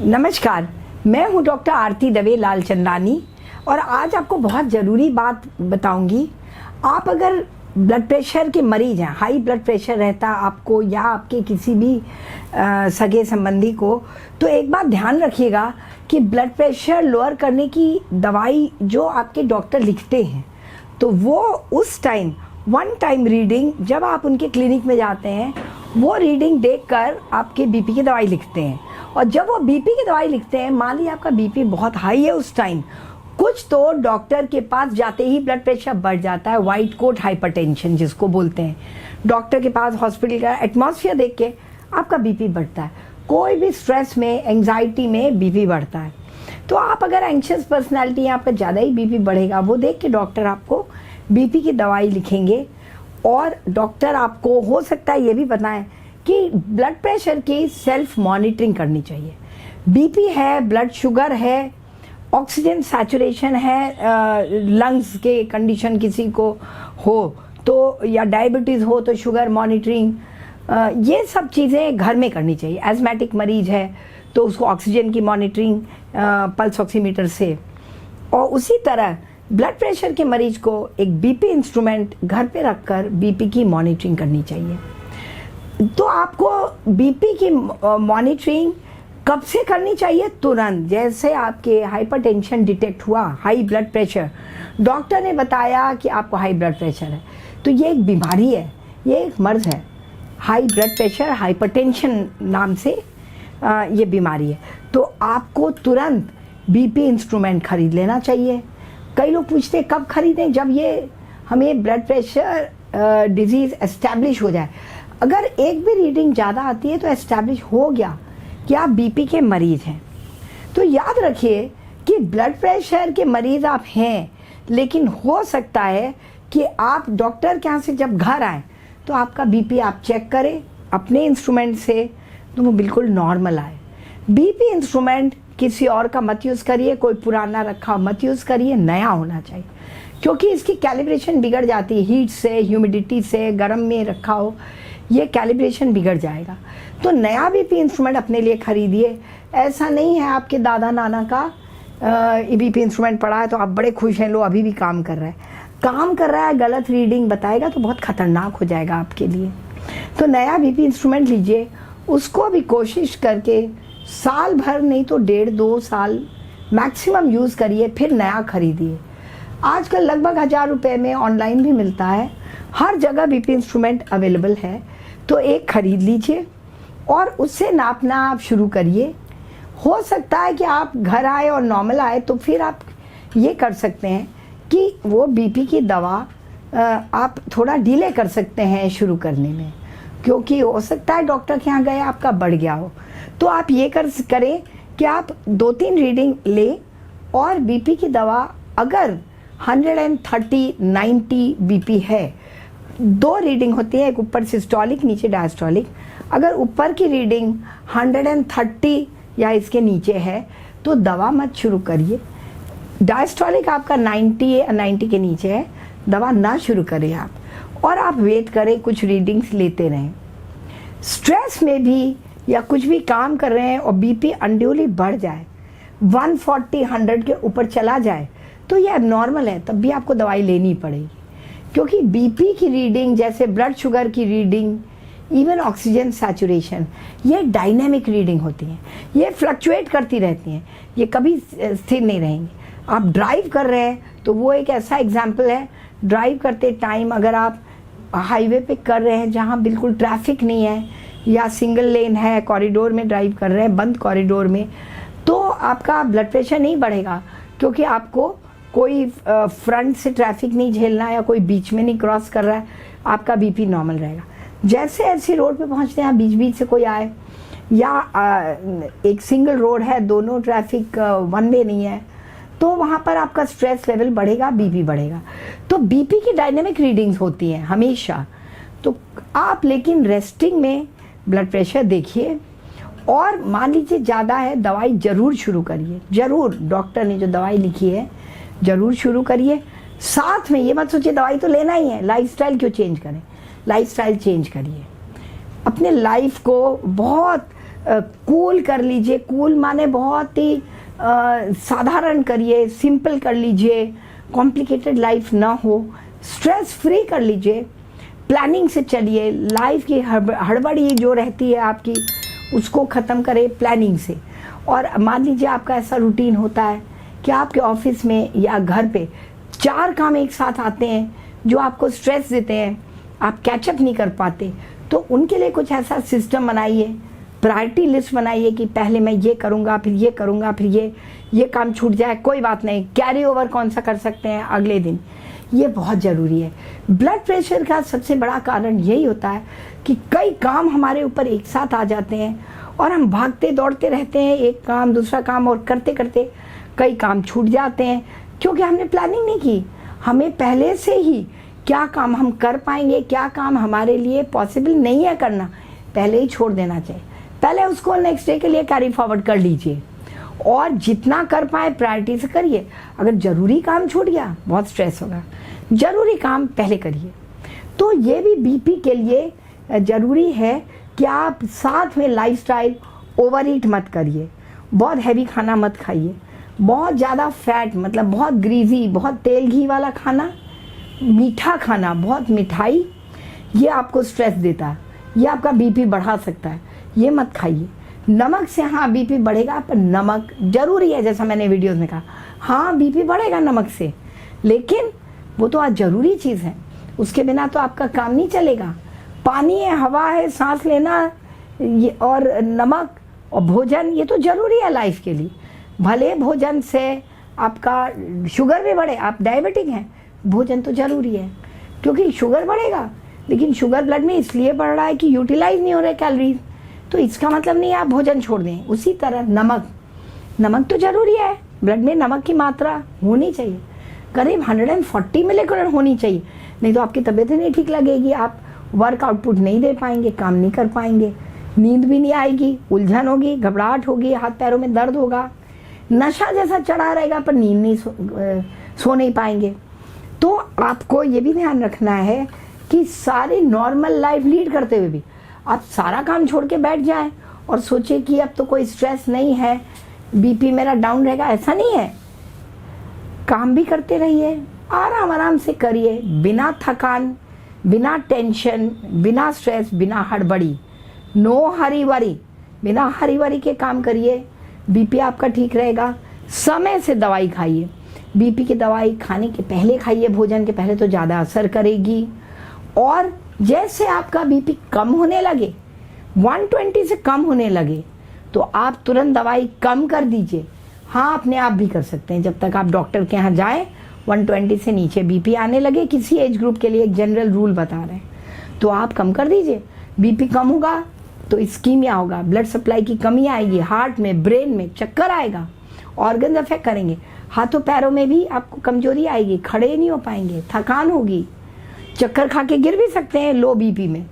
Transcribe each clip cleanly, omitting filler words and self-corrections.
नमस्कार, मैं हूं डॉक्टर आरती दवे लालचंदानी और आज आपको बहुत ज़रूरी बात बताऊंगी। आप अगर ब्लड प्रेशर के मरीज हैं, हाई ब्लड प्रेशर रहता है आपको या आपके किसी भी सगे संबंधी को, तो एक बात ध्यान रखिएगा कि ब्लड प्रेशर लोअर करने की दवाई जो आपके डॉक्टर लिखते हैं, तो वो उस टाइम वन टाइम रीडिंग जब आप उनके क्लिनिक में जाते हैं वो रीडिंग देखकर आपके बीपी की दवाई लिखते हैं। और जब वो बीपी की दवाई लिखते हैं, मान लीजिए आपका बीपी बहुत हाई है उस टाइम, कुछ तो डॉक्टर के पास जाते ही ब्लड प्रेशर बढ़ जाता है, वाइट कोट हाइपरटेंशन जिसको बोलते हैं। डॉक्टर के पास हॉस्पिटल का एटमॉस्फेयर देख के आपका बीपी बढ़ता है। कोई भी स्ट्रेस में, एंग्जाइटी में बीपी बढ़ता है। तो आप अगर एंग्शियस पर्सनैलिटी हैं, आपका ज़्यादा ही बीपी बढ़ेगा, वो देख के डॉक्टर आपको बीपी की दवाई लिखेंगे। और डॉक्टर आपको हो सकता है ये भी बताएं कि ब्लड प्रेशर की सेल्फ मॉनिटरिंग करनी चाहिए। बीपी है, ब्लड शुगर है, ऑक्सीजन सैचुरेशन है, लंग्स के कंडीशन किसी को हो तो, या डायबिटीज़ हो तो शुगर मॉनिटरिंग, ये सब चीज़ें घर में करनी चाहिए। एजमेटिक मरीज है तो उसको ऑक्सीजन की मॉनिटरिंग पल्स ऑक्सीमीटर से, और उसी तरह ब्लड प्रेशर के मरीज को एक बीपी इंस्ट्रूमेंट घर पे रखकर बीपी की मॉनिटरिंग करनी चाहिए। तो आपको बीपी की मॉनिटरिंग कब से करनी चाहिए? तुरंत। जैसे आपके हाइपरटेंशन डिटेक्ट हुआ, हाई ब्लड प्रेशर, डॉक्टर ने बताया कि आपको हाई ब्लड प्रेशर है, तो ये एक बीमारी है, ये एक मर्ज है। हाई ब्लड प्रेशर, हाइपरटेंशन नाम से ये बीमारी है। तो आपको तुरंत बीपी इंस्ट्रूमेंट खरीद लेना चाहिए। कई लोग पूछते हैं कब खरीदें? जब ये हमें ब्लड प्रेशर डिजीज़ एस्टैब्लिश हो जाए। अगर एक भी रीडिंग ज़्यादा आती है तो एस्टैब्लिश हो गया कि आप बीपी के मरीज़ हैं। तो याद रखिए कि ब्लड प्रेशर के मरीज़ आप हैं, लेकिन हो सकता है कि आप डॉक्टर के यहाँ से जब घर आए तो आपका बीपी आप चेक करें अपने इंस्ट्रूमेंट से, तो वो बिल्कुल नॉर्मल आए। बीपी इंस्ट्रूमेंट किसी और का मत यूज़ करिए, कोई पुराना रखा मत यूज़ करिए, नया होना चाहिए, क्योंकि इसकी कैलिब्रेशन बिगड़ जाती है। हीट से, ह्यूमिडिटी से, गर्म में रखा हो, ये कैलिब्रेशन बिगड़ जाएगा। तो नया बीपी इंस्ट्रूमेंट अपने लिए खरीदिए। ऐसा नहीं है आपके दादा नाना का बीपी इंस्ट्रूमेंट पड़ा है तो आप बड़े खुश हैं, लो अभी भी काम कर रहा है। काम कर रहा है, गलत रीडिंग बताएगा तो बहुत ख़तरनाक हो जाएगा आपके लिए। तो नया बीपी इंस्ट्रूमेंट लीजिए, उसको भी कोशिश करके साल भर नहीं तो 1.5-2 साल मैक्सिमम यूज़ करिए, फिर नया खरीदिए। आजकल लगभग 1000 रुपये में ऑनलाइन भी मिलता है, हर जगह बीपी इंस्ट्रूमेंट अवेलेबल है। तो एक खरीद लीजिए और उससे नापना आप शुरू करिए। हो सकता है कि आप घर आए और नॉर्मल आए तो फिर आप ये कर सकते हैं कि वो बीपी की दवा आप थोड़ा डिले कर सकते हैं शुरू करने में, क्योंकि हो सकता है डॉक्टर के यहाँ गए आपका बढ़ गया हो। तो आप ये करें कि आप 2-3 रीडिंग लें और बीपी की दवा अगर 130/90 बीपी है, 2 रीडिंग होती है, एक ऊपर सिस्टोलिक, नीचे डायस्टोलिक। अगर ऊपर की रीडिंग 130 या इसके नीचे है तो दवा मत शुरू करिए। डायस्टोलिक आपका 90 या 90 के नीचे है, दवा ना शुरू करें आप, और आप वेट करें, कुछ रीडिंग्स लेते रहें। स्ट्रेस में भी या कुछ भी काम कर रहे हैं और बीपी अनड्यूली बढ़ जाए, 140-100 के ऊपर चला जाए, तो ये एबनॉर्मल है, तब भी आपको दवाई लेनी पड़ेगी। क्योंकि बीपी की रीडिंग, जैसे ब्लड शुगर की रीडिंग, इवन ऑक्सीजन सैचुरेशन, ये डायनेमिक रीडिंग होती हैं, ये फ्लक्चुएट करती रहती हैं, ये कभी स्थिर नहीं रहेंगी। आप ड्राइव कर रहे हैं तो वो एक ऐसा एग्जाम्पल है, ड्राइव करते टाइम अगर आप हाईवे पे कर रहे हैं जहाँ बिल्कुल ट्रैफिक नहीं है या सिंगल लेन है, कॉरिडोर में ड्राइव कर रहे हैं, बंद कॉरिडोर में, तो आपका ब्लड प्रेशर नहीं बढ़ेगा, क्योंकि आपको कोई फ्रंट से ट्रैफिक नहीं झेलना है या कोई बीच में नहीं क्रॉस कर रहा है, आपका बीपी नॉर्मल रहेगा। जैसे ऐसी रोड पे पहुंचते हैं, बीच बीच से कोई आए या एक सिंगल रोड है, दोनों ट्रैफिक वन वे नहीं है, तो वहाँ पर आपका स्ट्रेस लेवल बढ़ेगा, बीपी बढ़ेगा। तो बीपी की डायनेमिक रीडिंग्स होती हैं हमेशा। तो आप लेकिन रेस्टिंग में ब्लड प्रेशर देखिए, और मान लीजिए ज़्यादा है, दवाई ज़रूर शुरू करिए, ज़रूर। डॉक्टर ने जो दवाई लिखी है ज़रूर शुरू करिए। साथ में ये मत सोचिए दवाई तो लेना ही है, लाइफस्टाइल क्यों चेंज करें? लाइफस्टाइल चेंज करिए, अपने लाइफ को बहुत कूल कर लीजिए। कूल माने बहुत ही साधारण करिए, सिंपल कर लीजिए, कॉम्प्लिकेटेड लाइफ ना हो, स्ट्रेस फ्री कर लीजिए, प्लानिंग से चलिए। लाइफ की हड़बड़ी जो रहती है आपकी, उसको ख़त्म करें प्लानिंग से। और मान लीजिए आपका ऐसा रूटीन होता है कि आपके ऑफिस में या घर पे 4 काम एक साथ आते हैं जो आपको स्ट्रेस देते हैं, आप कैचअप नहीं कर पाते, तो उनके लिए कुछ ऐसा सिस्टम बनाइए, प्रायोरिटी लिस्ट बनाइए कि पहले मैं ये करूँगा, फिर ये करूँगा, फिर ये काम छूट जाए कोई बात नहीं, कैरी ओवर कौन सा कर सकते हैं अगले दिन। ये बहुत ज़रूरी है। ब्लड प्रेशर का सबसे बड़ा कारण यही होता है कि कई काम हमारे ऊपर एक साथ आ जाते हैं और हम भागते दौड़ते रहते हैं, एक काम दूसरा काम, और करते करते कई काम छूट जाते हैं क्योंकि हमने प्लानिंग नहीं की। हमें पहले से ही क्या काम हम कर पाएंगे, क्या काम हमारे लिए पॉसिबल नहीं है करना, पहले ही छोड़ देना चाहिए। पहले उसको नेक्स्ट डे के लिए कैरी फॉरवर्ड कर लीजिए और जितना कर पाए प्रायोरिटी से करिए। अगर ज़रूरी काम छूट गया बहुत स्ट्रेस होगा, ज़रूरी काम पहले करिए। तो ये भी बीपी के लिए ज़रूरी है कि आप साथ में लाइफस्टाइल ओवर ईट मत करिए, बहुत हैवी खाना मत खाइए, बहुत ज़्यादा फैट मतलब बहुत ग्रीजी, बहुत तेल घी वाला खाना, मीठा खाना, बहुत मिठाई, ये आपको स्ट्रेस देता है, ये आपका बीपी बढ़ा सकता है, ये मत खाइए। नमक से हाँ बीपी बढ़ेगा, पर नमक ज़रूरी है, जैसा मैंने वीडियोस में कहा, हाँ बीपी बढ़ेगा नमक से, लेकिन वो तो आज ज़रूरी चीज़ है, उसके बिना तो आपका काम नहीं चलेगा। पानी है, हवा है, सांस लेना, ये और नमक और भोजन, ये तो ज़रूरी है लाइफ के लिए। भले भोजन से आपका शुगर भी बढ़े, आप डायबिटिक हैं, भोजन तो ज़रूरी है क्योंकि शुगर बढ़ेगा, लेकिन शुगर ब्लड में इसलिए बढ़ रहा है कि यूटिलाइज नहीं हो रहे कैलोरीज, तो इसका मतलब नहीं है आप भोजन छोड़ दें। उसी तरह नमक तो ज़रूरी है, ब्लड में नमक की मात्रा होनी चाहिए, करीब 140 मिलीग्राम होनी चाहिए, नहीं तो आपकी तबीयत ही नहीं ठीक लगेगी, आप वर्क आउटपुट नहीं दे पाएंगे, काम नहीं कर पाएंगे, नींद भी नहीं आएगी, उलझन होगी, घबराहट होगी, हाथ पैरों में दर्द होगा, नशा जैसा चढ़ा रहेगा पर नींद नहीं सो नहीं पाएंगे। तो आपको ये भी ध्यान रखना है कि सारी नॉर्मल लाइफ लीड करते हुए भी आप सारा काम छोड़ के बैठ जाएं और सोचे कि अब तो कोई स्ट्रेस नहीं है, बीपी मेरा डाउन रहेगा, ऐसा नहीं है। काम भी करते रहिए, आराम आराम से करिए, बिना थकान, बिना टेंशन, बिना स्ट्रेस, बिना हड़बड़ी, नो हरी वरी, बिना हरी वरी के काम करिए, बीपी आपका ठीक रहेगा। समय से दवाई खाइए, बीपी की दवाई खाने के पहले खाइए, भोजन के पहले तो ज़्यादा असर करेगी। और जैसे आपका बीपी कम होने लगे, 120 से कम होने लगे, तो आप तुरंत दवाई कम कर दीजिए। हाँ, अपने आप भी कर सकते हैं, जब तक आप डॉक्टर के यहाँ जाएं, 120 से नीचे बीपी आने लगे, किसी एज ग्रुप के लिए एक जनरल रूल बता रहे हैं, तो आप कम कर दीजिए। बीपी कम होगा तो इस्कीमिया होगा, ब्लड सप्लाई की कमी आएगी, हार्ट में, ब्रेन में चक्कर आएगा, ऑर्गन अफेक्ट करेंगे, हाथों पैरों में भी आपको कमजोरी आएगी, खड़े नहीं हो पाएंगे, थकान होगी, चक्कर खा के गिर भी सकते हैं लो बीपी में।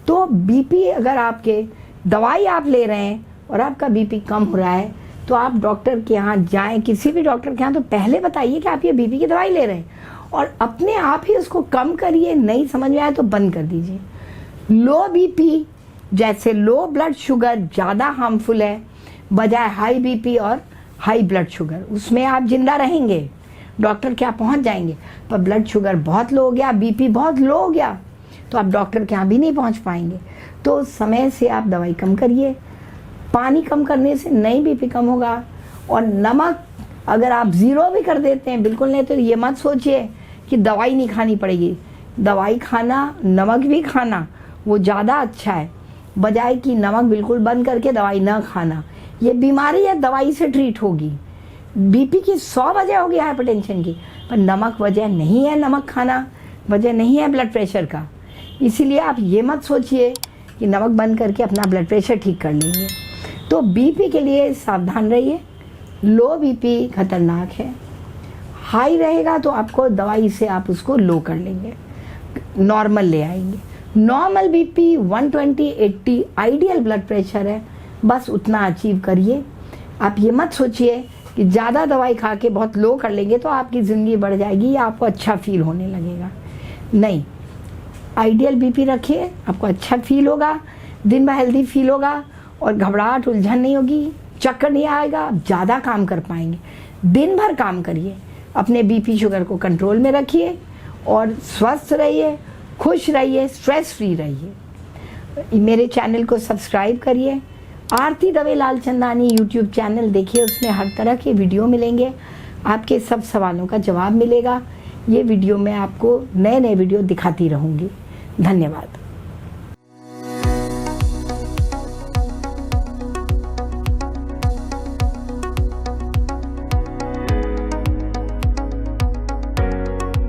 तो बीपी अगर आपके दवाई आप ले रहे हैं और आपका बीपी कम हो रहा है, तो आप डॉक्टर के यहाँ जाएं, किसी भी डॉक्टर के यहाँ, तो पहले बताइए कि आप ये बीपी की दवाई ले रहे हैं और अपने आप ही उसको कम करिए। नहीं समझ में आए तो बंद कर दीजिए। लो बीपी जैसे लो ब्लड शुगर ज़्यादा हार्मफुल है बजाय हाई बीपी और हाई ब्लड शुगर, उसमें आप जिंदा रहेंगे, डॉक्टर के यहाँ पहुँच जाएंगे, पर ब्लड शुगर बहुत लो हो गया, बीपी बहुत लो हो गया, तो आप डॉक्टर के यहाँ भी नहीं पहुँच पाएंगे। तो समय से आप दवाई कम करिए, पानी कम करने से नहीं बीपी कम होगा। और नमक अगर आप ज़ीरो भी कर देते हैं, बिल्कुल नहीं, तो ये मत सोचिए कि दवाई नहीं खानी पड़ेगी। दवाई खाना, नमक भी खाना, वो ज़्यादा अच्छा है बजाय कि नमक बिल्कुल बंद करके दवाई ना खाना। ये बीमारी है, दवाई से ट्रीट होगी। बीपी की 100 वजह होगी हाइपरटेंशन की, पर नमक वजह नहीं है, नमक खाना वजह नहीं है ब्लड प्रेशर का। इसीलिए आप ये मत सोचिए कि नमक बंद करके अपना ब्लड प्रेशर ठीक कर लेंगे। तो बीपी के लिए सावधान रहिए। लो बीपी खतरनाक है, हाई रहेगा तो आपको दवाई से आप उसको लो कर लेंगे, नॉर्मल ले आएंगे। Normal BP 120/80 ideal blood pressure है, बस उतना अचीव करिए। आप ये मत सोचिए कि ज़्यादा दवाई खा के बहुत लो कर लेंगे तो आपकी ज़िंदगी बढ़ जाएगी या आपको अच्छा फील होने लगेगा। नहीं, आइडियल बीपी रखिए, आपको अच्छा फील होगा, दिन भर हेल्दी फील होगा और घबराहट उलझन नहीं होगी, चक्कर नहीं आएगा, आप ज़्यादा काम कर पाएंगे। दिन भर काम करिए, अपने बीपी शुगर को कंट्रोल में रखिए और स्वस्थ रहिए, खुश रहिए, स्ट्रेस फ्री रहिए। मेरे चैनल को सब्सक्राइब करिए। आरती दवे लालचंदानी यूट्यूब चैनल देखिए, उसमें हर तरह के वीडियो मिलेंगे, आपके सब सवालों का जवाब मिलेगा। ये वीडियो मैं आपको नए नए वीडियो दिखाती रहूँगी। धन्यवाद।